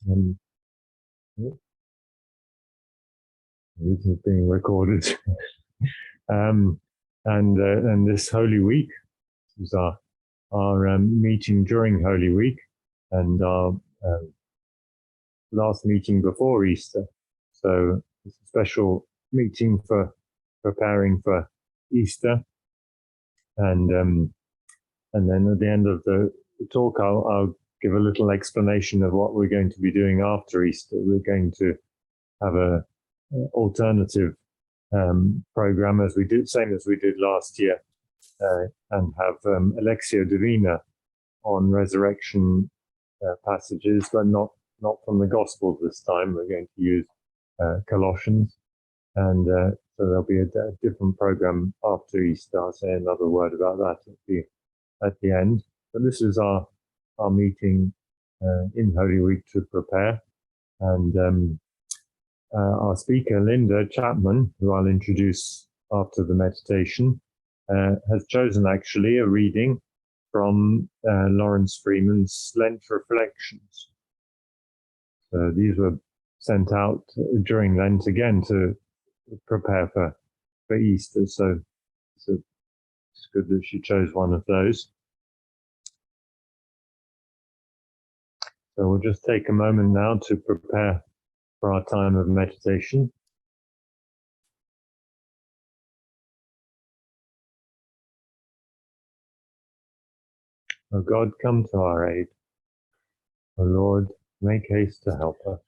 Um, this is being recorded. And this Holy Week is our meeting during Holy Week and our last meeting before Easter. So it's a special meeting for preparing for Easter. And then at the end of the talk, I'll give a little explanation of what we're going to be doing after Easter. We're going to have a alternative program as we did, same as we did last year, and have Alexia Divina on resurrection passages, but not from the Gospels this time. We're going to use Colossians, and so there'll be a different program after Easter. I'll say another word about that at the end. But this is our meeting in Holy Week to prepare, and our speaker, Linda Chapman, who I'll introduce after the meditation, has chosen actually a reading from Lawrence Freeman's Lent Reflections. So these were sent out during Lent again to prepare for Easter. So it's good that she chose one of those. So we'll just take a moment now to prepare for our time of meditation. O God, come to our aid. O Lord, make haste to help us.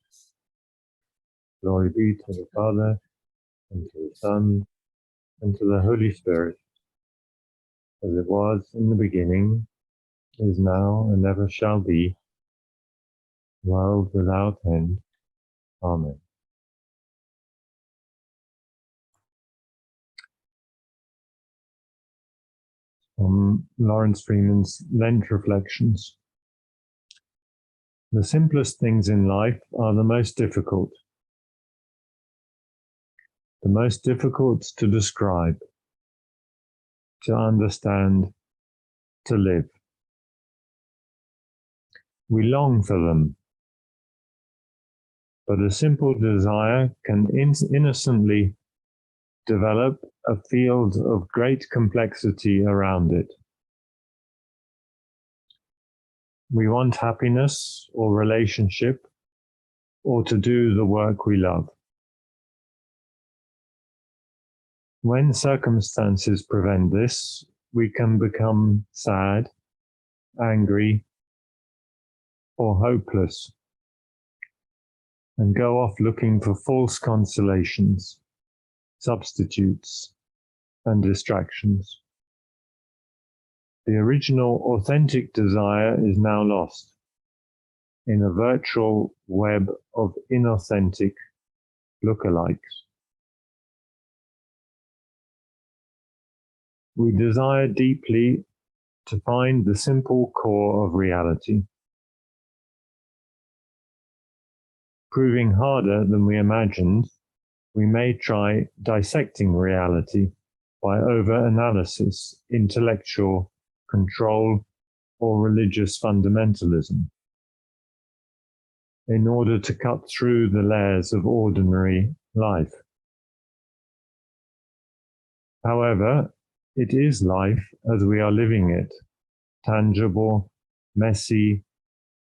Glory be to the Father, and to the Son, and to the Holy Spirit, as it was in the beginning, is now, and ever shall be, world without end. Amen. From Lawrence Freeman's Lent Reflections. The simplest things in life are the most difficult. The most difficult to describe, to understand, to live. We long for them, but a simple desire can innocently develop a field of great complexity around it. We want happiness or relationship, or to do the work we love. When circumstances prevent this, we can become sad, angry, or hopeless, and go off looking for false consolations, substitutes, and distractions. The original authentic desire is now lost in a virtual web of inauthentic lookalikes. We desire deeply to find the simple core of reality. Proving harder than we imagined, we may try dissecting reality by over-analysis, intellectual control, or religious fundamentalism, in order to cut through the layers of ordinary life. However, it is life as we are living it, tangible, messy,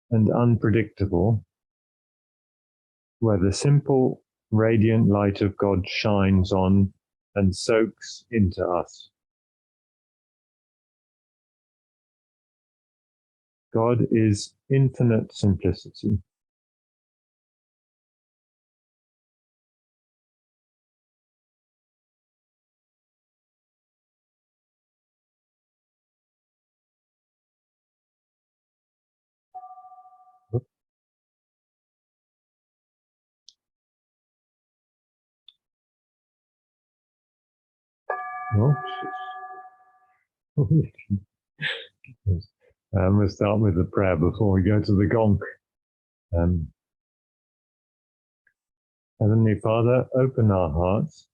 and unpredictable, where the simple, radiant light of God shines on and soaks into us. God is infinite simplicity. Oh, we'll start with the prayer before we go to the gong. Heavenly Father, open our hearts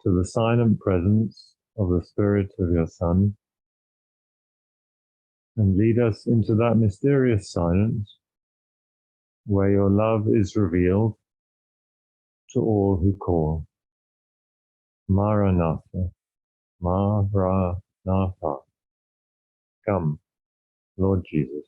to the silent presence of the Spirit of your Son, and lead us into that mysterious silence where your love is revealed to all who call. Maranatha, Maranatha. Come, Lord Jesus.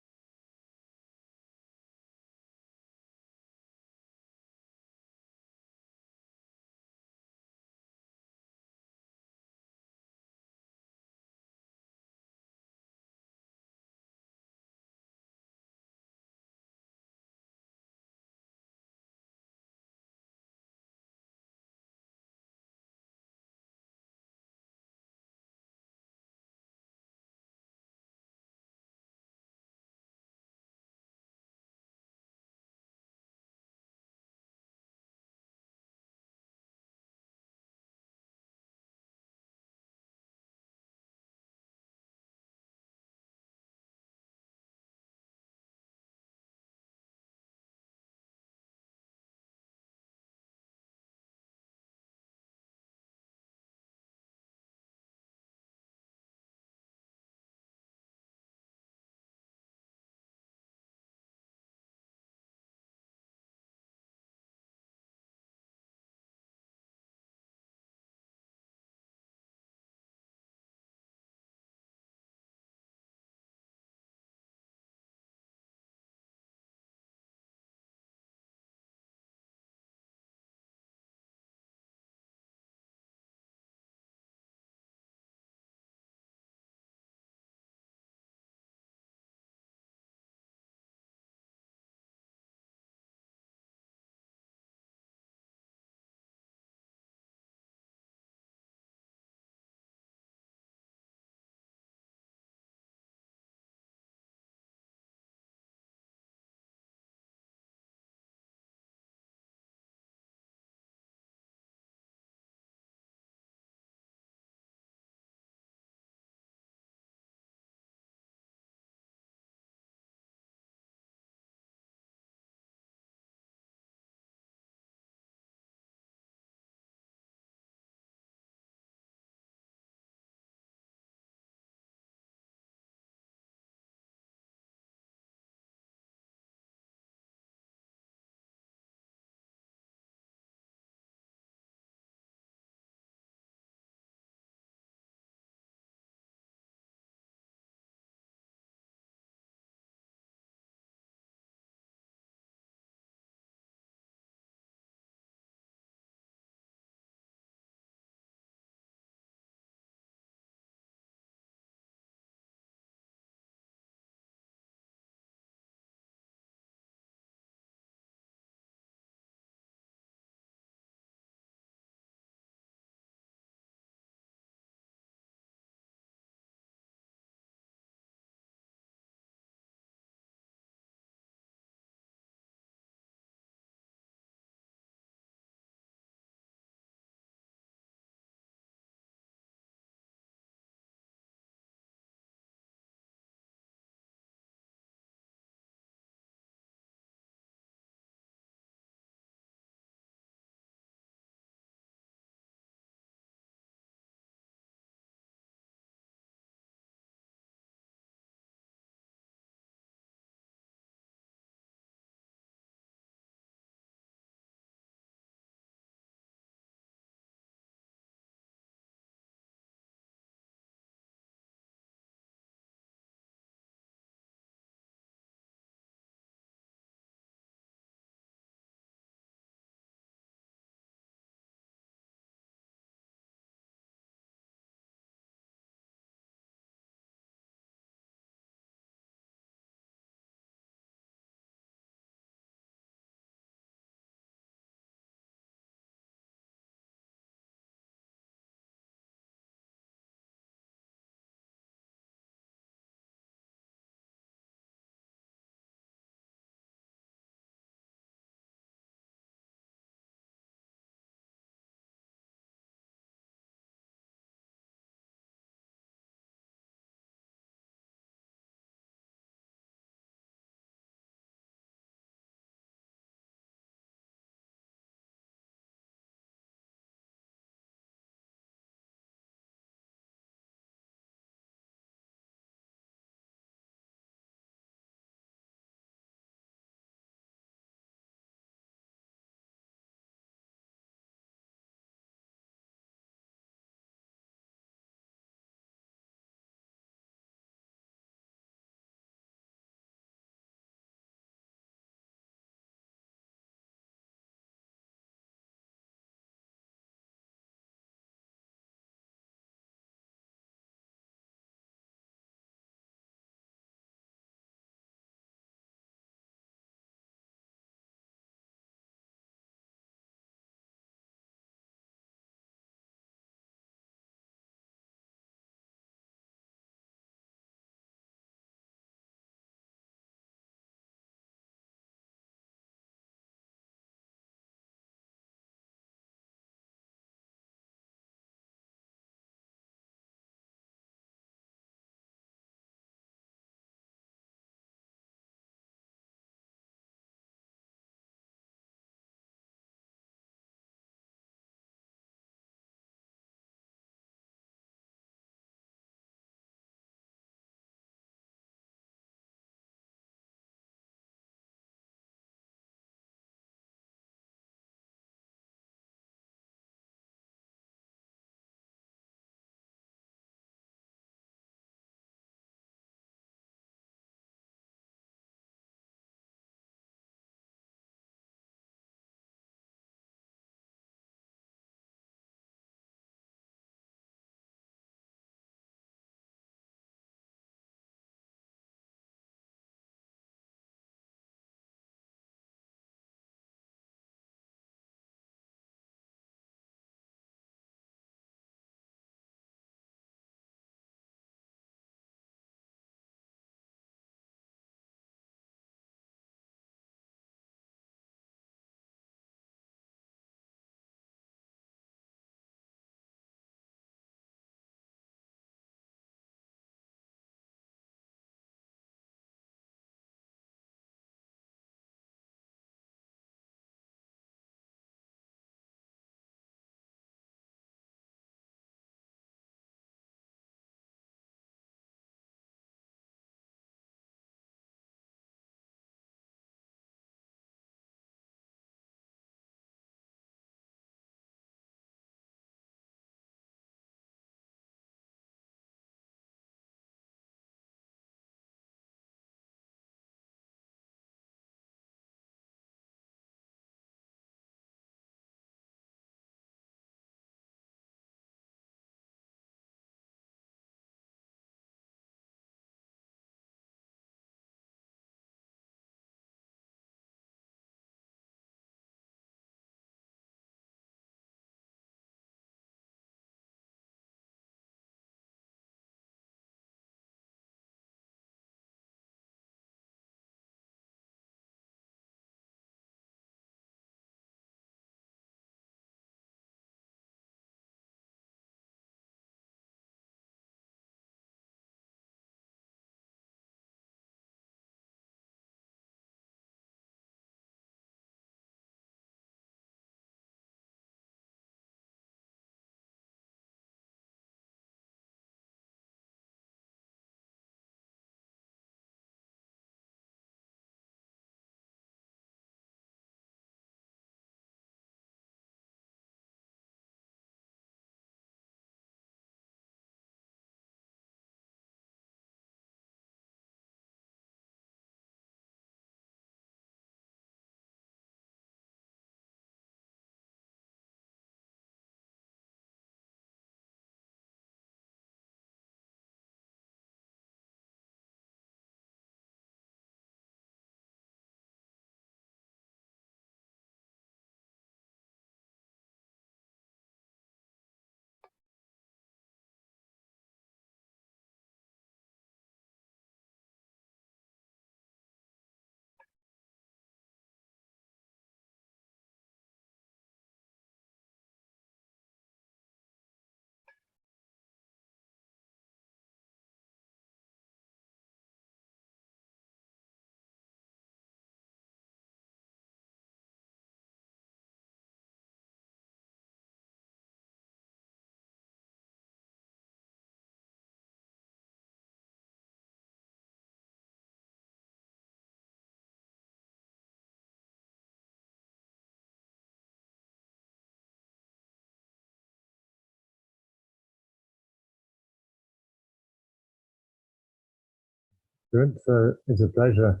Good. So it's a pleasure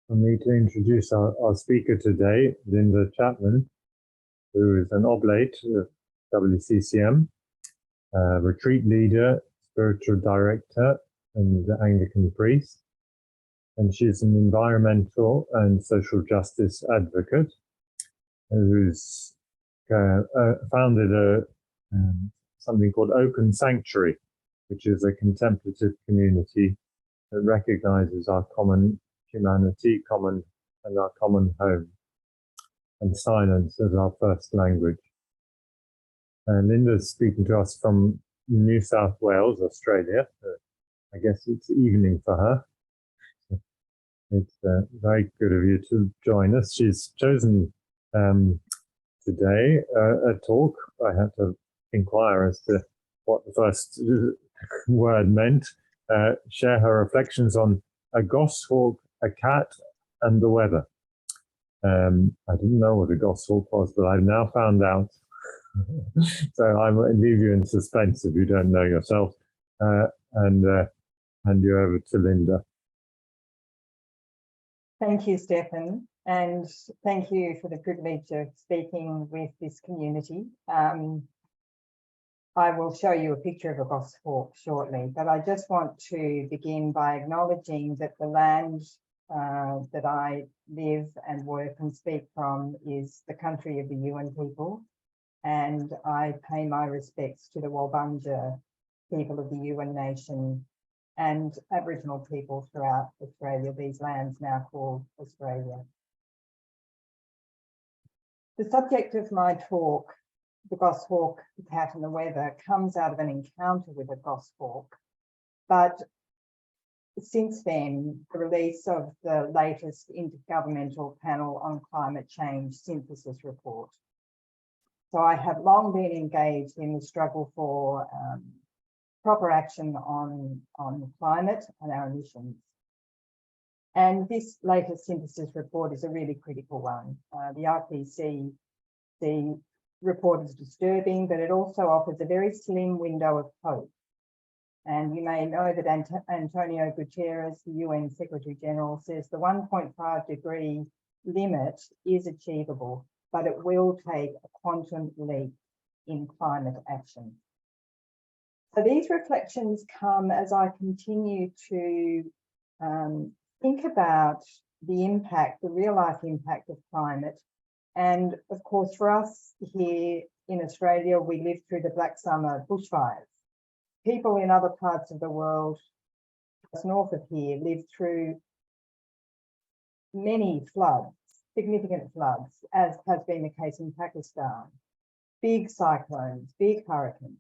for me to introduce our speaker today, Linda Chapman, who is an oblate of WCCM, retreat leader, spiritual director, and Anglican priest. And she's an environmental and social justice advocate who's founded something called Open Sanctuary, which is a contemplative community that recognizes our common humanity, our common home, and silence as our first language. And Linda's speaking to us from New South Wales, Australia. I guess it's evening for her. It's very good of you to join us. She's chosen today a talk. I had to inquire as to what the first word meant. Share her reflections on a goshawk, a cat, and the weather. I didn't know what a goshawk was, but I've now found out. So I might leave you in suspense if you don't know yourself, and hand you over to Linda. Thank you, Stefan, and thank you for the privilege of speaking with this community. I will show you a picture of a goshawk shortly, but I just want to begin by acknowledging that the land that I live and work and speak from is the country of the Yuin people, and I pay my respects to the Walbunja people of the Yuin Nation and Aboriginal people throughout Australia, these lands now called Australia. The subject of my talk, the goshawk, the cat and the weather, comes out of an encounter with a goshawk. But since then, the release of the latest Intergovernmental Panel on Climate Change synthesis report. So I have long been engaged in the struggle for proper action on climate and our emissions. And this latest synthesis report is a really critical one. The IPCC report is disturbing, but it also offers a very slim window of hope. And you may know that Antonio Guterres, the UN Secretary General, says the 1.5 degree limit is achievable, but it will take a quantum leap in climate action. So these reflections come as I continue to think about the impact, the real life impact of climate. And of course, for us here in Australia, we lived through the Black Summer bushfires. People in other parts of the world, just north of here, lived through many floods, significant floods, as has been the case in Pakistan, big cyclones, big hurricanes.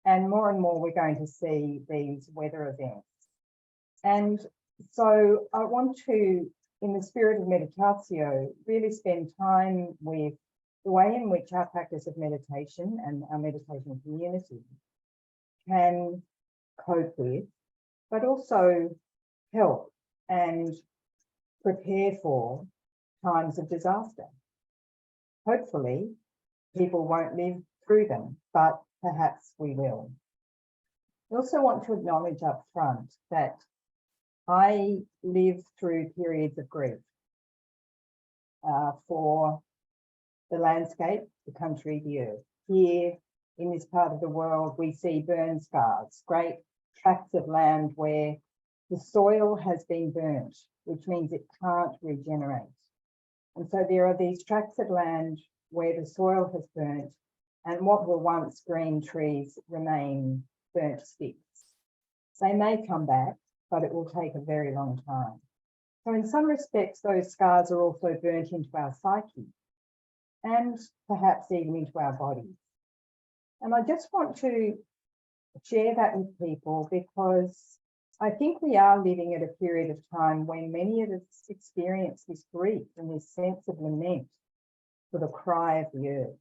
And more we're going to see these weather events. And so I want to, in the spirit of meditatio, really spend time with the way in which our practice of meditation and our meditation community can cope with, but also help and prepare for times of disaster. Hopefully, people won't live through them, but perhaps we will. I also want to acknowledge up front that I live through periods of grief for the landscape, the country, the earth. Here in this part of the world, we see burn scars, great tracts of land where the soil has been burnt, which means it can't regenerate. And so there are these tracts of land where the soil has burnt and what were once green trees remain burnt sticks. They may come back, but it will take a very long time. So in some respects, those scars are also burnt into our psyche and perhaps even into our bodies. And I just want to share that with people because I think we are living at a period of time when many of us experience this grief and this sense of lament for the cry of the earth.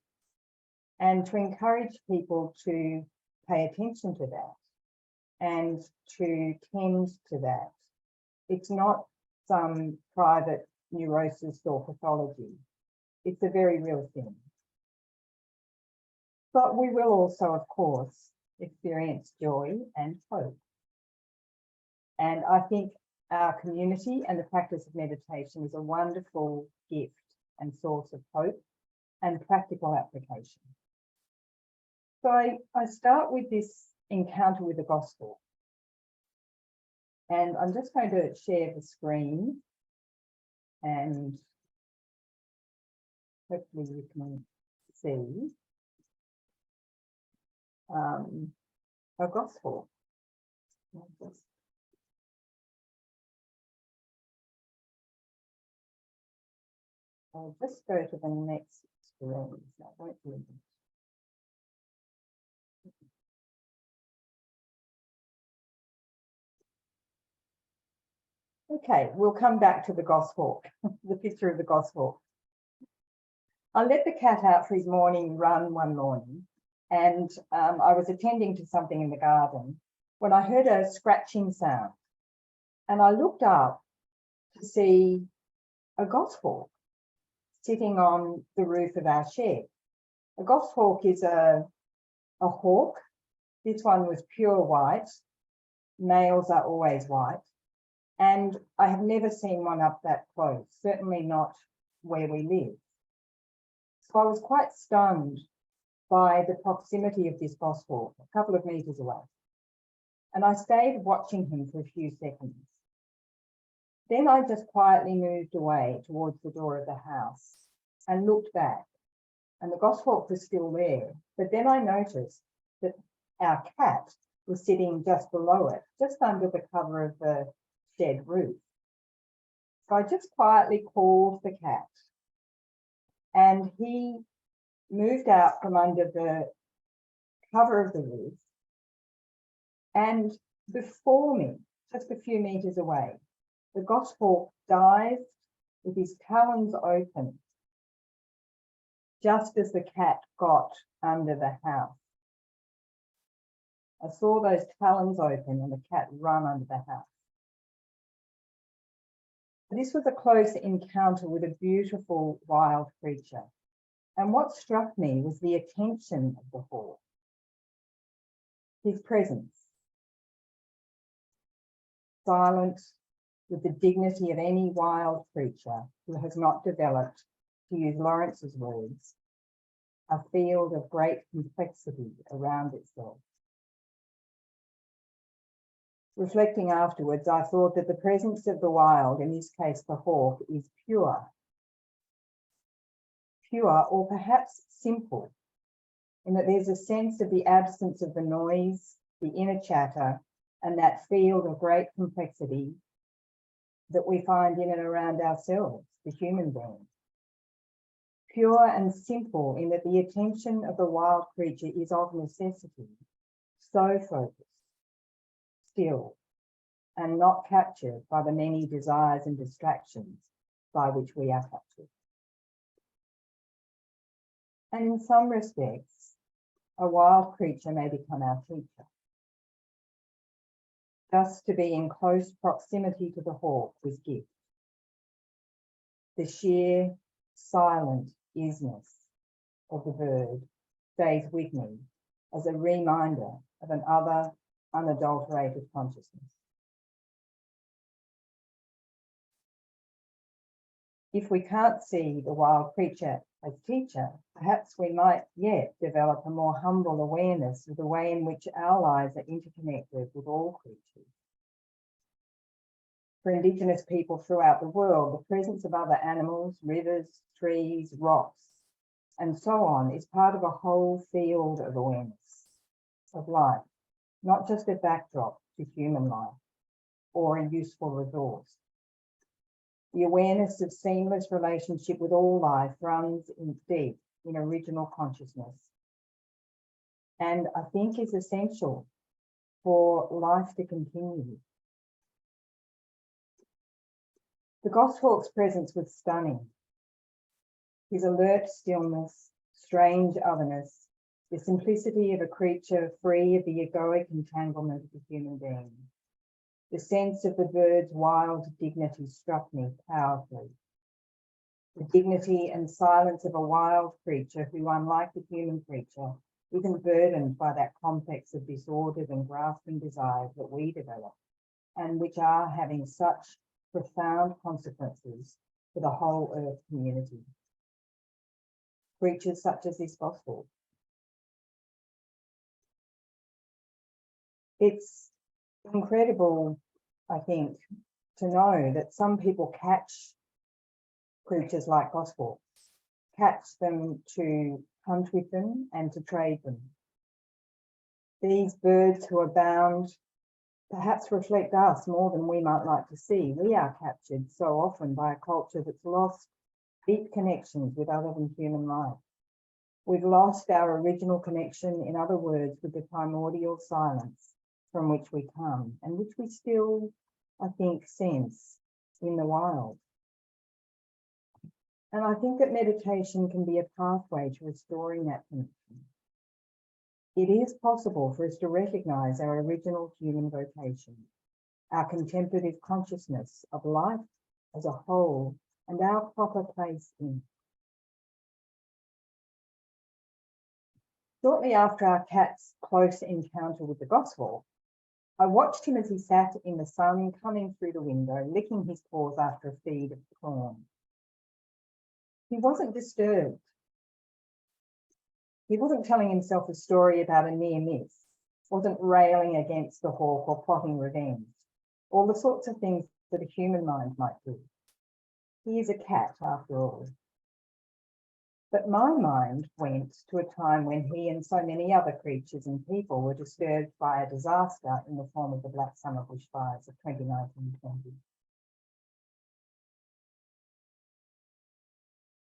And to encourage people to pay attention to that and to tend to that. It's not some private neurosis or pathology. It's a very real thing. But we will also, of course, experience joy and hope. And I think our community, and the practice of meditation is a wonderful gift and source of hope and practical application. So I start with this encounter with the gospel. And I'm just going to share the screen and hopefully you can see a gospel. I'll just go to the next screen. So I won't do it. Okay, we'll come back to the goshawk, the picture of the goshawk. I let the cat out for his morning run one morning, and I was attending to something in the garden when I heard a scratching sound. And I looked up to see a goshawk sitting on the roof of our shed. A goshawk is a hawk. This one was pure white. Males are always white. And I have never seen one up that close, certainly not where we live. So I was quite stunned by the proximity of this goshawk, a couple of meters away. And I stayed watching him for a few seconds. Then I just quietly moved away towards the door of the house and looked back, and the goshawk was still there. But then I noticed that our cat was sitting just below it, just under the cover of the shed roof. So I just quietly called the cat, and he moved out from under the cover of the roof, and before me, just a few meters away, the goshawk dived with his talons open just as the cat got under the house. I saw those talons open and the cat run under the house. This was a close encounter with a beautiful wild creature. And what struck me was the attention of the hawk, his presence, silent with the dignity of any wild creature who has not developed, to use Lawrence's words, a field of great complexity around itself. Reflecting afterwards, I thought that the presence of the wild, in this case the hawk, is pure, or perhaps simple, in that there's a sense of the absence of the noise, the inner chatter, and that field of great complexity that we find in and around ourselves, the human being. Pure and simple in that the attention of the wild creature is of necessity so focused, still, and not captured by the many desires and distractions by which we are captured. And in some respects, a wild creature may become our teacher. Just to be in close proximity to the hawk was gift. The sheer, silent isness of the bird stays with me as a reminder of an other, unadulterated consciousness. If we can't see the wild creature as teacher, perhaps we might yet develop a more humble awareness of the way in which our lives are interconnected with all creatures. For Indigenous people throughout the world, the presence of other animals, rivers, trees, rocks, and so on is part of a whole field of awareness of life, not just a backdrop to human life or a useful resource. The awareness of seamless relationship with all life runs in deep in original consciousness, and I think is essential for life to continue. The goshawk's presence was stunning. His alert stillness, strange otherness, the simplicity of a creature free of the egoic entanglement of the human being. The sense of the bird's wild dignity struck me powerfully. The dignity and silence of a wild creature who, unlike the human creature, isn't burdened by that complex of disordered and grasping desires that we develop and which are having such profound consequences for the whole Earth community. Creatures such as this goshawk. It's incredible, I think, to know that some people catch creatures like goshawks, catch them to hunt with them and to trade them. These birds who are bound perhaps reflect us more than we might like to see. We are captured so often by a culture that's lost deep connections with other than human life. We've lost our original connection, in other words, with the primordial silence from which we come and which we still, I think, sense in the wild. And I think that meditation can be a pathway to restoring that connection. It is possible for us to recognize our original human vocation, our contemplative consciousness of life as a whole, and our proper place in it. Shortly after our cat's close encounter with the goshawk, I watched him as he sat in the sun coming through the window, licking his paws after a feed of corn. He wasn't disturbed. He wasn't telling himself a story about a near miss, wasn't railing against the hawk or plotting revenge, all the sorts of things that a human mind might do. He is a cat after all. But my mind went to a time when he and so many other creatures and people were disturbed by a disaster in the form of the Black Summer bushfires of 2019-20.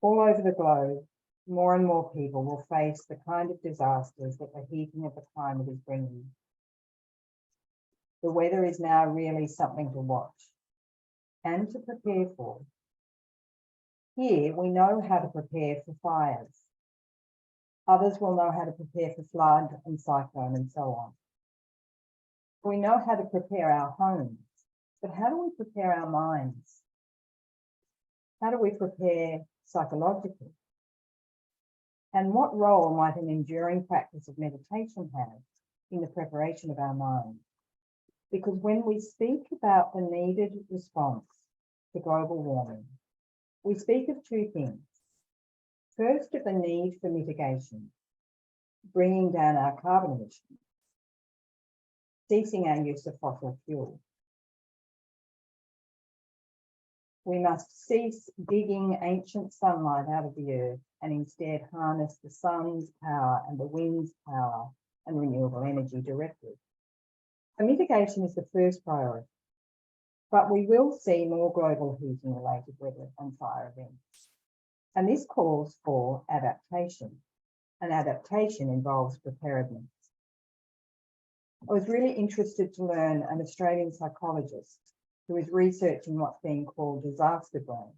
All over the globe, more and more people will face the kind of disasters that the heating of the climate is bringing. The weather is now really something to watch and to prepare for. Here, we know how to prepare for fires. Others will know how to prepare for flood and cyclone and so on. We know how to prepare our homes, but how do we prepare our minds? How do we prepare psychologically? And what role might an enduring practice of meditation have in the preparation of our mind? Because when we speak about the needed response to global warming, we speak of two things. First, of the need for mitigation, bringing down our carbon emissions, ceasing our use of fossil fuel. We must cease digging ancient sunlight out of the earth and instead harness the sun's power and the wind's power and renewable energy directly. So mitigation is the first priority, but we will see more global heating related weather and fire events. And this calls for adaptation, and adaptation involves preparedness. I was really interested to learn an Australian psychologist who is researching what's being called disaster brain.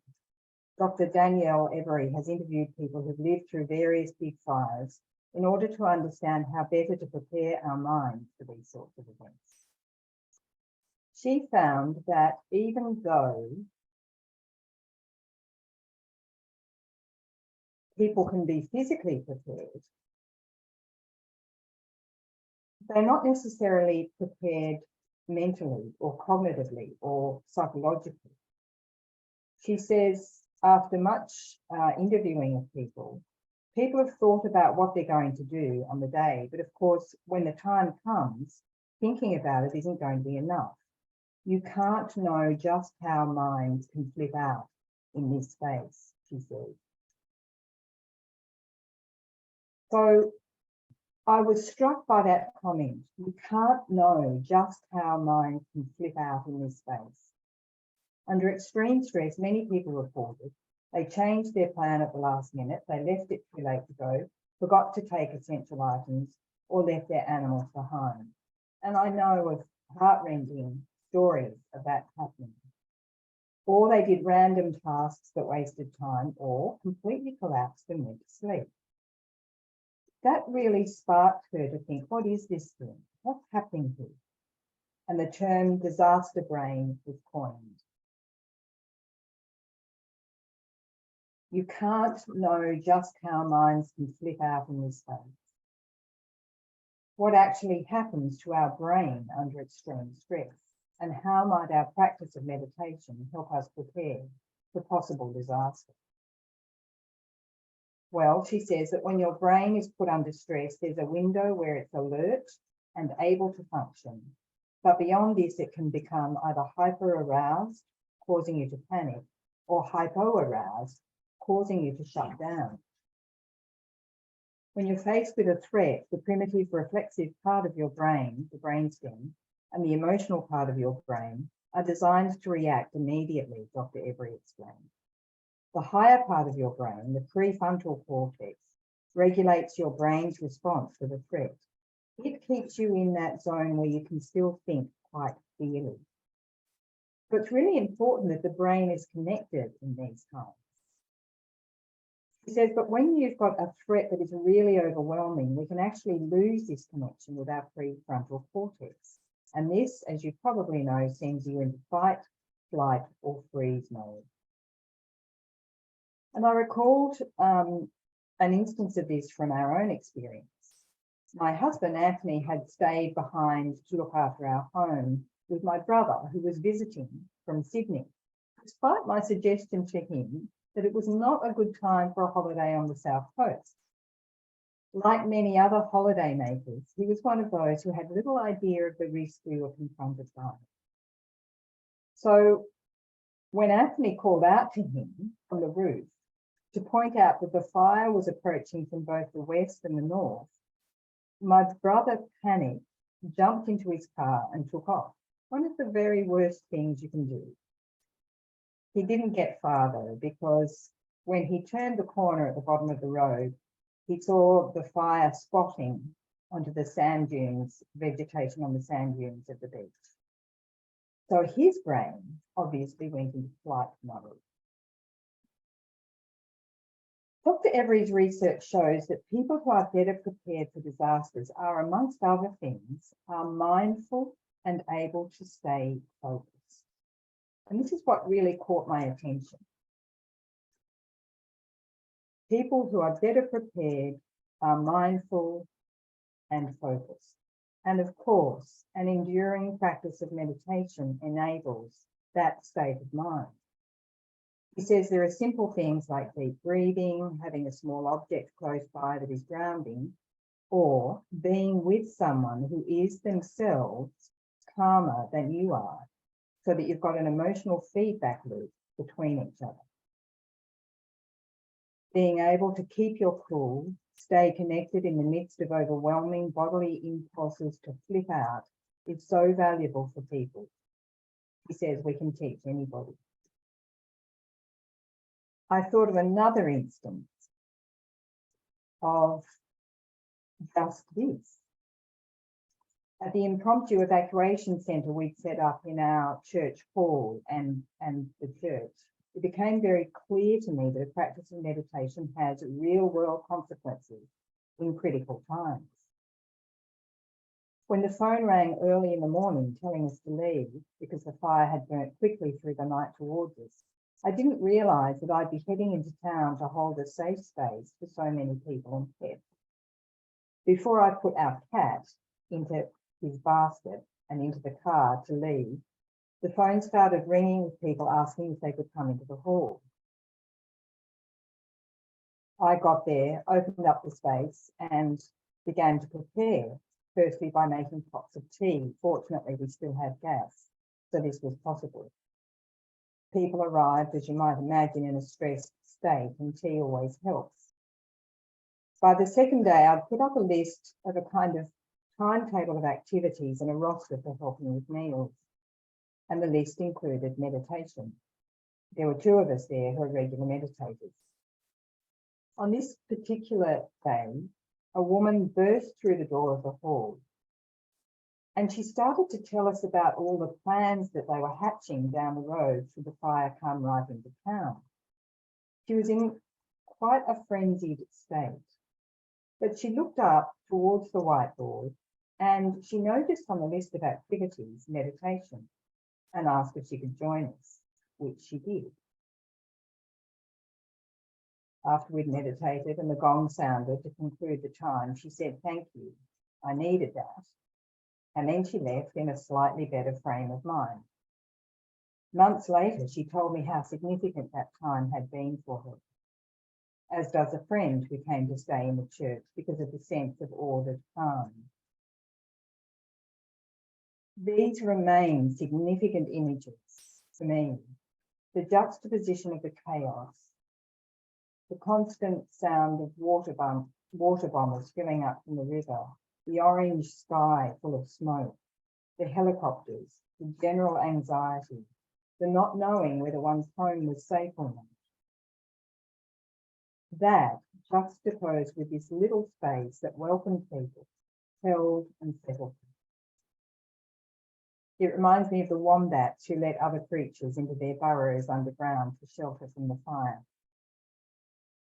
Dr. Danielle Every has interviewed people who've lived through various big fires in order to understand how better to prepare our minds for these sorts of events. She found that even though people can be physically prepared, they're not necessarily prepared mentally or cognitively or psychologically. She says, after much interviewing of people, people have thought about what they're going to do on the day, but of course, when the time comes, thinking about it isn't going to be enough. You can't know just how minds can flip out in this space, she says. So I was struck by that comment. You can't know just how minds can flip out in this space. Under extreme stress, many people reported they changed their plan at the last minute, they left it too late to go, forgot to take essential items, or left their animals behind. And I know of heart-rending stories of that happening. Or they did random tasks that wasted time, or completely collapsed and went to sleep. That really sparked her to think, what is this thing? What's happening here? And the term disaster brain was coined. You can't know just how minds can flip out in this space. What actually happens to our brain under extreme stress And how might our practice of meditation help us prepare for possible disaster? Well, she says that when your brain is put under stress, there's a window where it's alert and able to function. But beyond this, it can become either hyper-aroused, causing you to panic, or hypo-aroused, causing you to shut down. When you're faced with a threat, the primitive reflexive part of your brain, the brainstem, and the emotional part of your brain are designed to react immediately, Dr. Every explained. The higher part of your brain, the prefrontal cortex, regulates your brain's response to the threat. It keeps you in that zone where you can still think quite clearly. So it's really important that the brain is connected in these times. He says, but when you've got a threat that is really overwhelming, we can actually lose this connection with our prefrontal cortex. And this, as you probably know, sends you into fight, flight, or freeze mode. And I recalled an instance of this from our own experience. My husband, Anthony, had stayed behind to look after our home with my brother, who was visiting from Sydney, despite my suggestion to him that it was not a good time for a holiday on the South Coast. Like many other holiday makers, he was one of those who had little idea of the risk we were confronted by. So when Anthony called out to him from the roof to point out that the fire was approaching from both the west and the north, my brother panicked, jumped into his car and took off. One of the very worst things you can do. He didn't get far though, because when he turned the corner at the bottom of the road, he saw the fire spotting onto the sand dunes, vegetation on the sand dunes of the beach. So his brain obviously went into flight mode. Dr. Every's research shows that people who are better prepared for disasters are, amongst other things, are mindful and able to stay focused. And this is what really caught my attention. People who are better prepared are mindful and focused. And of course, an enduring practice of meditation enables that state of mind. He says there are simple things like deep breathing, having a small object close by that is grounding, or being with someone who is themselves calmer than you are, so that you've got an emotional feedback loop between each other. Being able to keep your cool, stay connected in the midst of overwhelming bodily impulses to flip out is so valuable for people. He says we can teach anybody. I thought of another instance of just this. At the impromptu evacuation centre we'd set up in our church hall and the church, it became very clear to me that a practice of meditation has real world consequences in critical times. When the phone rang early in the morning telling us to leave because the fire had burnt quickly through the night towards us, I didn't realise that I'd be heading into town to hold a safe space for so many people and pets. Before I put our cat into his basket and into the car to leave, the phone started ringing with people asking if they could come into the hall. I got there, opened up the space and began to prepare, firstly by making pots of tea. Fortunately, we still had gas, so this was possible. People arrived, as you might imagine, in a stressed state, and tea always helps. By the second day, I'd put up a list of a kind of timetable of activities and a roster for helping with meals. And the list included meditation. There were two of us there who are regular meditators. On this particular day, a woman burst through the door of the hall, and she started to tell us about all the plans that they were hatching down the road should the fire come right into town. She was in quite a frenzied state, but she looked up towards the whiteboard and she noticed on the list of activities meditation and asked if she could join us, which she did. After we'd meditated and the gong sounded to conclude the time, she said, "Thank you, I needed that." and then she left in a slightly better frame of mind. Months later, she told me how significant that time had been for her, as does a friend who came to stay in the church because of the sense of ordered calm. These remain significant images for me. The juxtaposition of the chaos, the constant sound of water bombers filling up from the river, the orange sky full of smoke, the helicopters, the general anxiety, the not knowing whether one's home was safe or not. That, juxtaposed with this little space that welcomed people, held and settled them. It reminds me of the wombats who let other creatures into their burrows underground for shelter from the fire.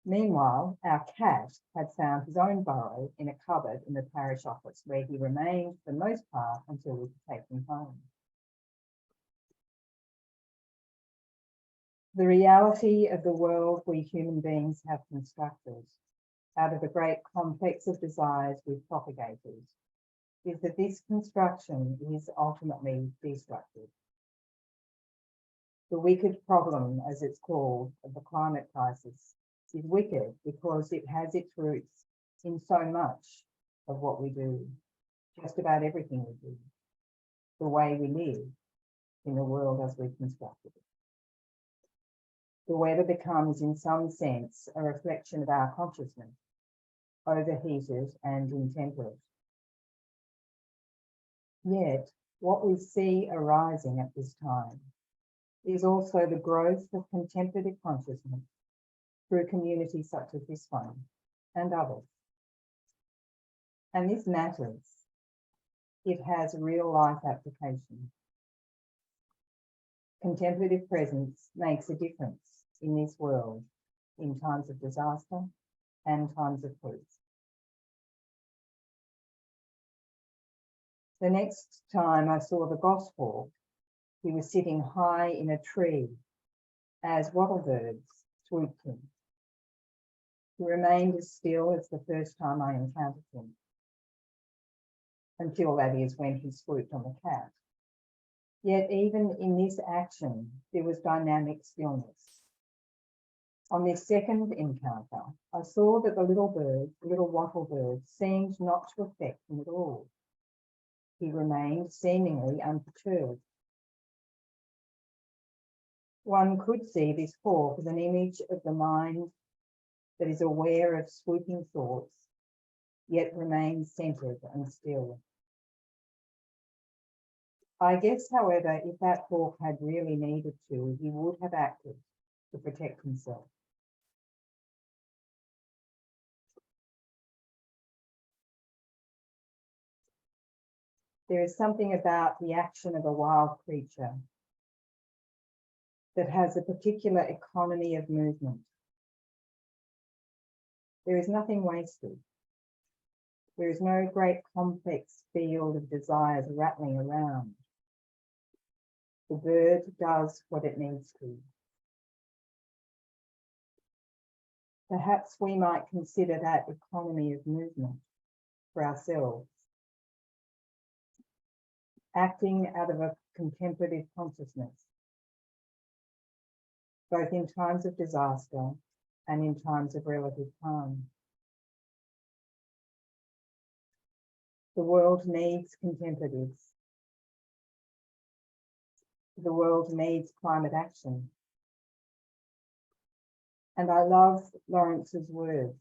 Meanwhile, our cat had found his own burrow in a cupboard in the parish office, where he remained for the most part until we could take him home. The reality of the world we human beings have constructed out of the great complex of desires we've propagated is that this construction is ultimately destructive. The wicked problem, as it's called, of the climate crisis is wicked because it has its roots in so much of what we do, just about everything we do, the way we live in the world as we've constructed it. The weather becomes, in some sense, a reflection of our consciousness, overheated and intemperate. Yet, what we see arising at this time is also the growth of contemplative consciousness through communities such as this one and others. And this matters. It has real life application. Contemplative presence makes a difference in this world in times of disaster and times of peace. The next time I saw the goshawk, he was sitting high in a tree as wattlebirds swooped him. He remained as still as the first time I encountered him, until that is when he swooped on the cat. Yet even in this action, there was dynamic stillness. On this second encounter, I saw that the little wattlebird, seemed not to affect him at all. He remained seemingly unperturbed. One could see this hawk as an image of the mind that is aware of swooping thoughts, yet remains centered and still. I guess, however, if that hawk had really needed to, he would have acted to protect himself. There is something about the action of a wild creature that has a particular economy of movement. There is nothing wasted. There is no great complex field of desires rattling around. The bird does what it needs to. Perhaps we might consider that economy of movement for ourselves. Acting out of a contemplative consciousness, both in times of disaster and in times of relative calm. The world needs contemplatives. The world needs climate action. And I love Lawrence's words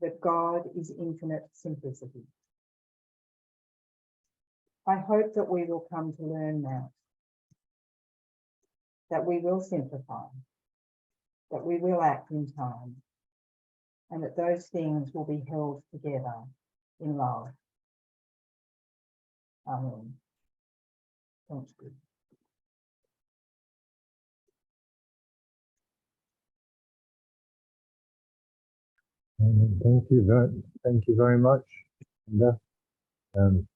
that God is infinite simplicity. I hope that we will come to learn that we will simplify, that we will act in time, and that those things will be held together in love. Amen. Thank you. Thank you very much. And,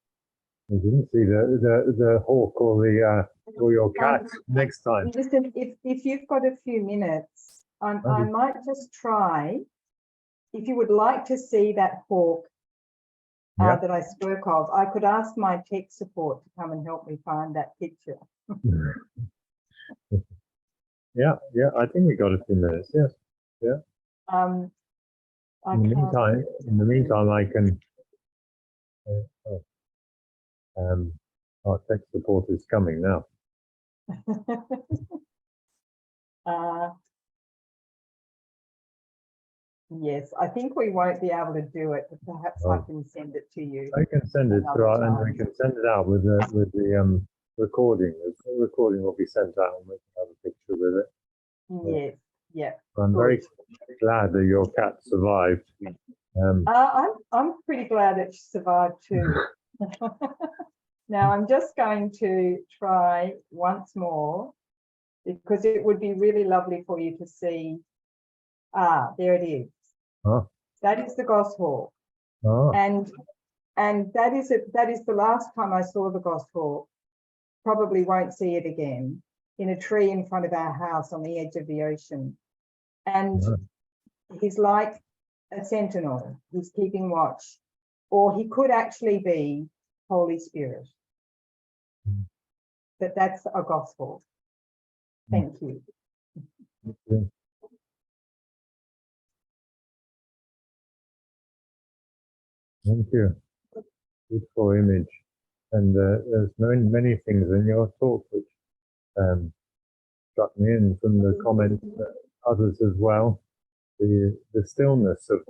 we didn't see the hawk or your cat next time. Listen, if you've got a few minutes, I might just try. If you would like to see that hawk Yeah. that I spoke of. I could ask my tech support to come and help me find that picture. Yeah, I think we got a few minutes. Yes, yeah. I In the can't. meantime, I can. Our tech support is coming now. Yes, I think we won't be able to do it, but perhaps I can send it to you. I can send it another and time. we can send it out with the recording. The recording will be sent out, and we can have a picture with it. Yes, yeah. I'm very glad that your cat survived. I'm pretty glad it survived too. Now I'm just going to try once more, because it would be really lovely for you to see. There it is. That is the goshawk. And that is it. That is the last time I saw the goshawk. Probably won't see it again, in a tree in front of our house on the edge of the ocean. And he's like a sentinel. He's keeping watch, or he could actually be Holy Spirit. But that's a gospel. Thank you. Thank you. Beautiful image. And there's many things in your talk which struck me, and from the comments, others as well. The stillness of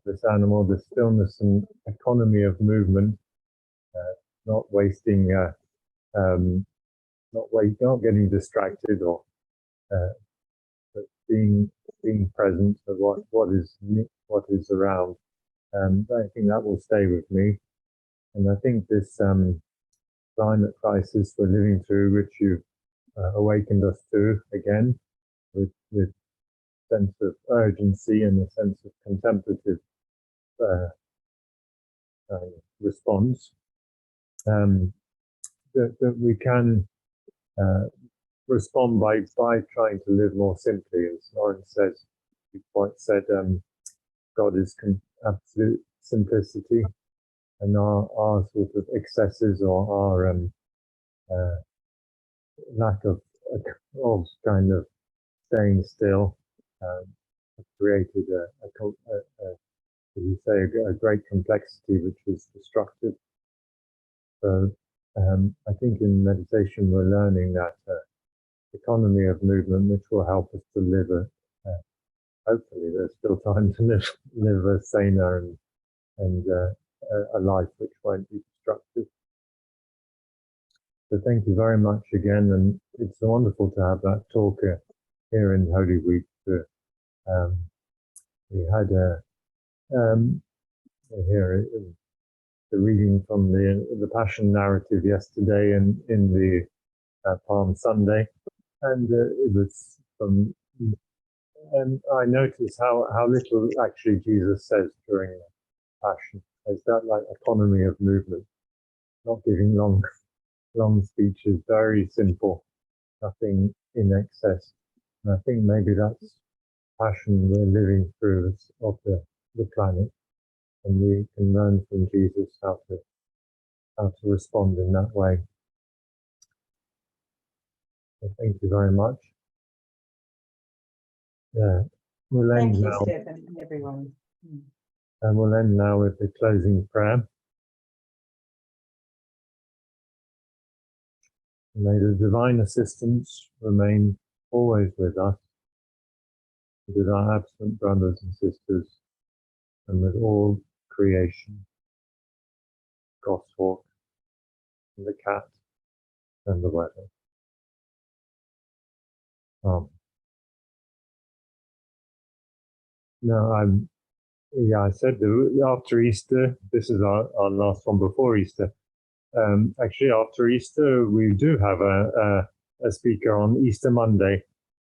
this animal, the stillness and economy of movement, not wasting, not getting distracted, or but being present of what is around. I think that will stay with me. And I think this climate crisis we're living through, which you've awakened us to again, with sense of urgency and a sense of contemplative response, that we can respond by trying to live more simply. As Lauren says, you quite said, God is absolute simplicity, and our sort of excesses, or our lack of kind of staying still, created as you say, a great complexity which is destructive. So I think in meditation we're learning that economy of movement, which will help us to live hopefully there's still time to live a saner and a life which won't be destructive. So thank you very much again, and it's wonderful to have that talk here in Holy Week. We had here the reading from the Passion narrative yesterday, and in the Palm Sunday, and it was from. And I noticed how little actually Jesus says during the Passion. Is that like economy of movement, not giving long speeches, very simple, nothing in excess. And I think maybe that's Passion we're living through of the planet, and we can learn from Jesus how to respond in that way. So thank you very much. Yeah, we'll end Thank you, now. Stephen, and everyone. And we'll end now with the closing prayer. May the divine assistance remain always with us, with our absent brothers and sisters, and with all creation, goshawk, and the cat, and the weather. No, I said after Easter, this is our last one before Easter. Actually, after Easter, we do have a speaker on Easter Monday,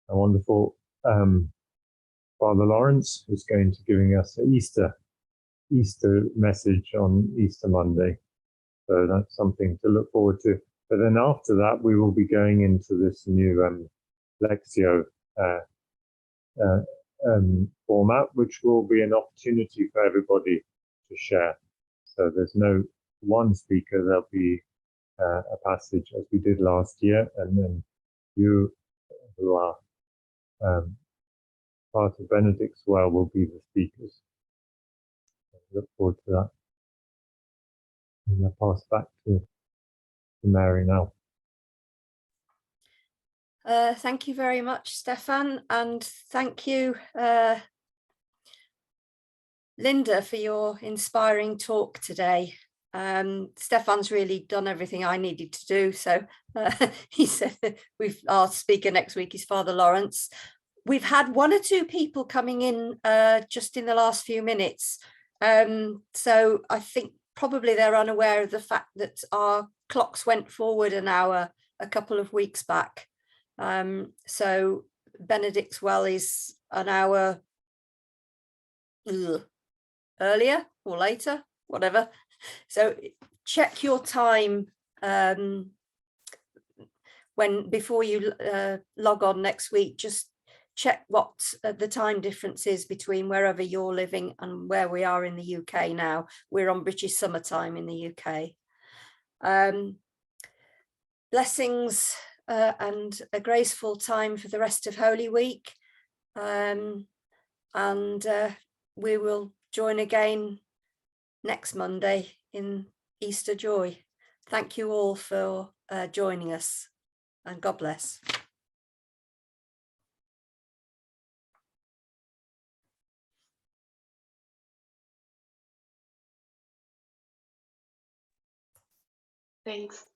a wonderful Father Lawrence, who's going to giving us an Easter message on Easter Monday. So that's something to look forward to. But then after that, we will be going into this new Lectio format, which will be an opportunity for everybody to share. So there's no one speaker, there'll be a passage as we did last year, and then you who are part of Benedict's well will be the speakers. I look forward to that. And I'll pass back to Mary now. Thank you very much, Stefan, and thank you, Linda, for your inspiring talk today. Stefan's really done everything I needed to do, so he said our speaker next week is Father Lawrence. We've had one or two people coming in just in the last few minutes, so I think probably they're unaware of the fact that our clocks went forward an hour a couple of weeks back. So Benedict's well is an hour earlier or later, whatever. So check your time before you log on next week. Just check what the time difference is between wherever you're living and where we are in the UK now. We're on British summertime in the UK. Blessings and a graceful time for the rest of Holy Week. And we will join again next Monday in Easter Joy. Thank you all for joining us, and God bless. Thanks.